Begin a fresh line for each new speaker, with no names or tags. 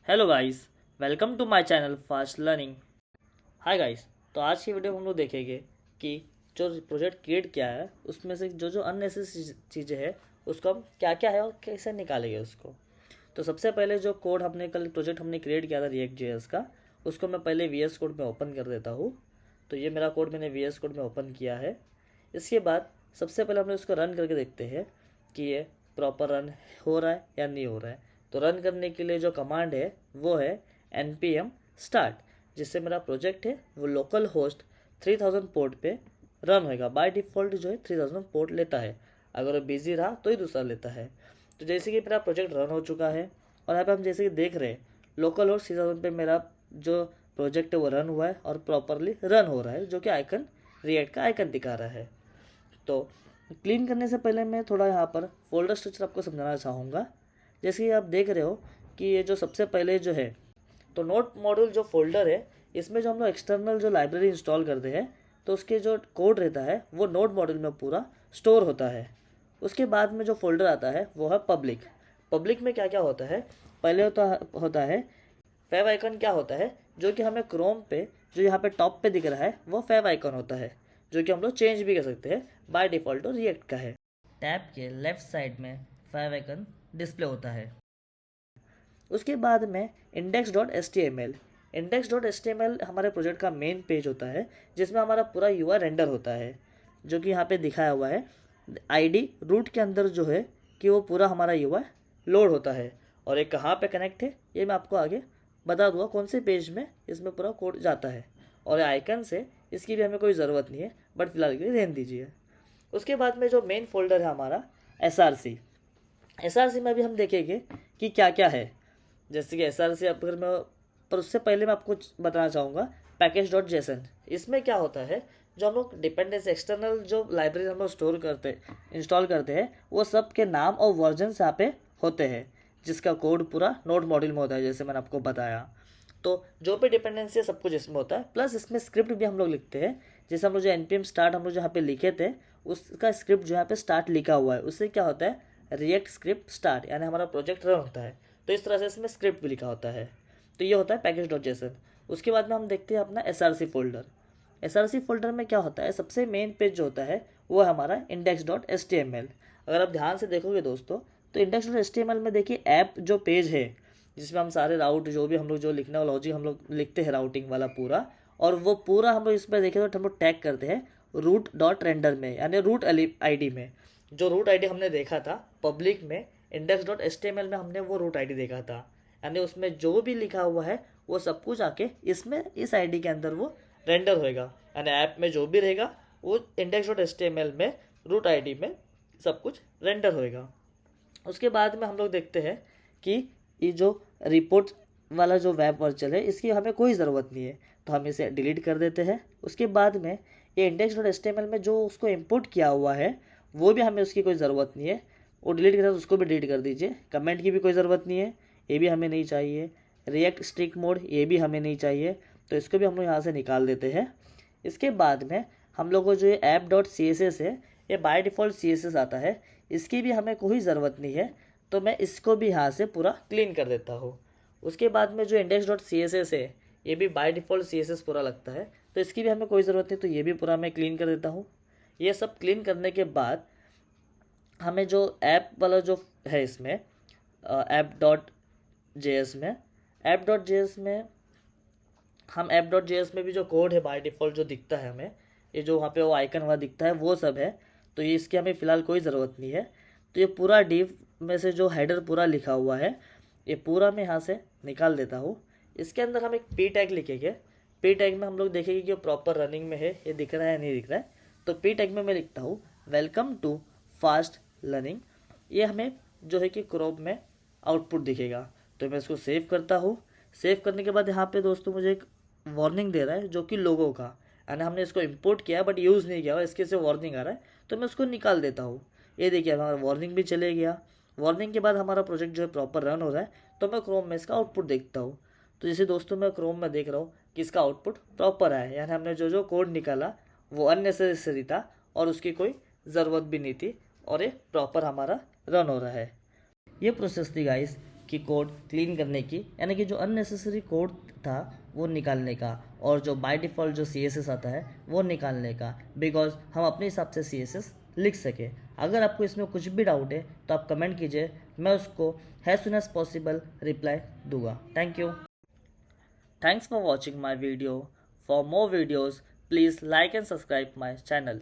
Hello guys, welcome to my channel Fast Learning. Hi guys, तो आज की video में हम लोग देखेंगे कि जो प्रोजेक्ट क्रिएट किया है उसमें से जो जो अननेसेसरी चीज़ें हैं उसको हम क्या क्या है और कैसे निकालेंगे उसको। तो सबसे पहले जो कोड हमने कल प्रोजेक्ट हमने क्रिएट किया था रिएक्ट जेएस का, उसको मैं पहले वीएस कोड में ओपन कर देता हूँ। तो ये मेरा कोड मैंने वीएस कोड में ओपन किया है। इसके बाद सबसे पहले हम लोग इसको रन करके देखते हैं कि ये प्रॉपर रन हो रहा है या नहीं हो रहा है। तो रन करने के लिए जो कमांड है वो है npm start, जिससे मेरा प्रोजेक्ट है वो लोकल होस्ट 3000 पोर्ट पे रन होएगा। बाय डिफ़ॉल्ट जो है 3000 पोर्ट लेता है, अगर वो बिजी रहा तो ही दूसरा लेता है। तो जैसे कि मेरा प्रोजेक्ट रन हो चुका है और यहाँ पे हम जैसे कि देख रहे हैं लोकल होस्ट 3000 पे मेरा जो प्रोजेक्ट है वो रन हुआ है और प्रॉपरली रन हो रहा है, जो कि आइकन रिएक्ट का आइकन दिखा रहा है। तो क्लीन करने से पहले मैं थोड़ा यहाँ पर फोल्डर स्ट्रक्चर आपको समझाना चाहूँगा। जैसे कि आप देख रहे हो कि ये जो सबसे पहले जो है तो नोट मॉड्यूल जो फोल्डर है, इसमें जो हम लोग एक्सटर्नल जो लाइब्रेरी इंस्टॉल करते हैं तो उसके जो कोड रहता है वो नोट मॉड्यूल में पूरा स्टोर होता है। उसके बाद में जो फोल्डर आता है वो है पब्लिक। पब्लिक में क्या क्या होता है, पहले होता है फेव आइकन। क्या होता है, जो कि हमें क्रोम पे जो यहाँ पे टॉप पे दिख रहा है वो फेव आइकन होता है, जो कि हम लोग चेंज भी कर सकते हैं। बाय डिफ़ॉल्ट रिएक्ट का है। टैब के लेफ्ट साइड में फेव आइकन डिस्प्ले होता है। उसके बाद में index.html। index.html हमारे प्रोजेक्ट का मेन पेज होता है, जिसमें हमारा पूरा यूआई रेंडर होता है, जो कि यहाँ पे दिखाया हुआ है। आईडी रूट के अंदर जो है कि वो पूरा हमारा यूआई लोड होता है। और ये कहाँ पे कनेक्ट है ये मैं आपको आगे बता दूंगा, कौन से पेज में इसमें पूरा कोड जाता है। और आइकन से इसकी भी हमें कोई ज़रूरत नहीं है, बट फिलहाल के लिए रहने दीजिए। उसके बाद में जो मेन फोल्डर है हमारा एसआरसी में भी हम देखेंगे कि क्या क्या है। जैसे कि एसआरसी अगर मैं, पर उससे पहले मैं आपको बताना चाहूँगा पैकेज.json। इसमें क्या होता है, जो हम लोग डिपेंडेंस एक्सटर्नल जो लाइब्रेरी हम लोग स्टोर करते इंस्टॉल करते हैं वो सब के नाम और वर्जन यहाँ पे होते हैं, जिसका कोड पूरा नोड मॉड्यूल में होता है, जैसे मैंने आपको बताया। तो जो भी डिपेंडेंसी है सब कुछ इसमें होता है, प्लस इसमें स्क्रिप्ट भी हम लोग लिखते हैं। जैसे हम लोग जो npm स्टार्ट हम लोग जहाँ पे लिखे थे उसका स्क्रिप्ट जो यहाँ पे स्टार्ट लिखा हुआ है, उससे क्या होता है रिएक्ट स्क्रिप्ट स्टार्ट, यानी हमारा प्रोजेक्ट रन होता है। तो इस तरह से इसमें स्क्रिप्ट भी लिखा होता है। तो ये होता है पैकेज.json। उसके बाद में हम देखते हैं अपना एसआरसी फोल्डर। एसआरसी फोल्डर में क्या होता है, सबसे मेन पेज जो होता है वो है हमारा index.html। अगर आप ध्यान से देखोगे दोस्तों तो index.html में देखिए ऐप जो पेज है, जिसमें हम सारे राउट जो भी हम लोग जो लिखना लॉजिक हम लोग लिखते हैं राउटिंग वाला पूरा, और वो पूरा हम लोग इसमें देखें तो हम लोग टैग करते हैं root.render में, यानी रूट आईडी में। जो रूट आईडी हमने देखा था पब्लिक में index.html में, हमने वो रूट आईडी देखा था, यानी उसमें जो भी लिखा हुआ है वो सब कुछ आके इसमें इस आईडी के अंदर वो रेंडर होएगा। यानी ऐप में जो भी रहेगा वो index.html में रूट आईडी में सब कुछ रेंडर होएगा। उसके बाद में हम लोग देखते हैं कि ये जो रिपोर्ट वाला जो वेब वर्चुअल है इसकी हमें कोई ज़रूरत नहीं है, तो हम इसे डिलीट कर देते हैं। उसके बाद में ये index.html में जो उसको इंपोर्ट किया हुआ है वो भी हमें उसकी कोई ज़रूरत नहीं है, वो डिलीट करता है, तो उसको भी डिलीट कर दीजिए। कमेंट की भी कोई ज़रूरत नहीं है, ये भी हमें नहीं चाहिए। रिएक्ट स्ट्रिक मोड ये भी हमें नहीं चाहिए, तो इसको भी हम लोग यहाँ से निकाल देते हैं। इसके बाद में हम लोग को जो ये app.css है ये बाय डिफ़ॉल्ट CSS आता है, इसकी भी हमें कोई ज़रूरत नहीं है, तो मैं इसको भी यहाँ से पूरा क्लीन कर देता हूँ। उसके बाद में जो index.css है ये भी बाय डिफ़ॉल्ट CSS पूरा लगता है, तो इसकी भी हमें कोई ज़रूरत नहीं, तो ये भी पूरा मैं क्लीन कर देता हूँ। ये सब क्लीन करने के बाद हमें जो ऐप वाला जो है इसमें ऐप.js में हम ऐप.js में भी जो कोड है बाय डिफ़ॉल्ट जो दिखता है हमें, ये जो वहाँ पे वो आइकन वाला दिखता है वो सब है, तो ये इसकी हमें फ़िलहाल कोई ज़रूरत नहीं है। तो ये पूरा डिव में से जो हेडर पूरा लिखा हुआ है ये पूरा मैं यहाँ से निकाल देता हूँ। इसके अंदर हम एक पी टैग लिखेंगे। पी टैग में हम लोग देखेंगे कि वो प्रॉपर रनिंग में है, ये दिख रहा है नहीं दिख रहा है। तो पी टैग में मैं लिखता हूँ वेलकम टू फास्ट लर्निंग। ये हमें जो है कि क्रोम में आउटपुट दिखेगा। तो मैं इसको सेव करता हूँ। सेव करने के बाद यहाँ पे दोस्तों मुझे एक वार्निंग दे रहा है जो कि लोगो का, यानी हमने इसको इंपोर्ट किया बट यूज़ नहीं किया हुआ, इसके से वार्निंग आ रहा है, तो मैं उसको निकाल देता हूँ। ये देखिए हमारा वार्निंग भी चले गया। वार्निंग के बाद हमारा प्रोजेक्ट जो है प्रॉपर रन हो रहा है, तो मैं क्रोम में इसका आउटपुट देखता हूँ। तो जैसे दोस्तों मैं क्रोम में देख रहा हूँ कि इसका आउटपुट प्रॉपर आया है, यानी हमने जो जो कोड निकाला वो अननेसेसरी था और उसकी कोई ज़रूरत भी नहीं थी, और ये प्रॉपर हमारा रन हो रहा है। ये प्रोसेस थी गाइस कि कोड क्लीन करने की, यानी कि जो अननेसेसरी कोड था वो निकालने का, और जो बाय डिफ़ॉल्ट जो CSS आता है वो निकालने का, बिकॉज हम अपने हिसाब से CSS लिख सके। अगर आपको इसमें कुछ भी डाउट है तो आप कमेंट कीजिए, मैं उसको as soon as possible reply दूंगा। Thank you. Thanks for watching my video. For more videos please like and subscribe my channel.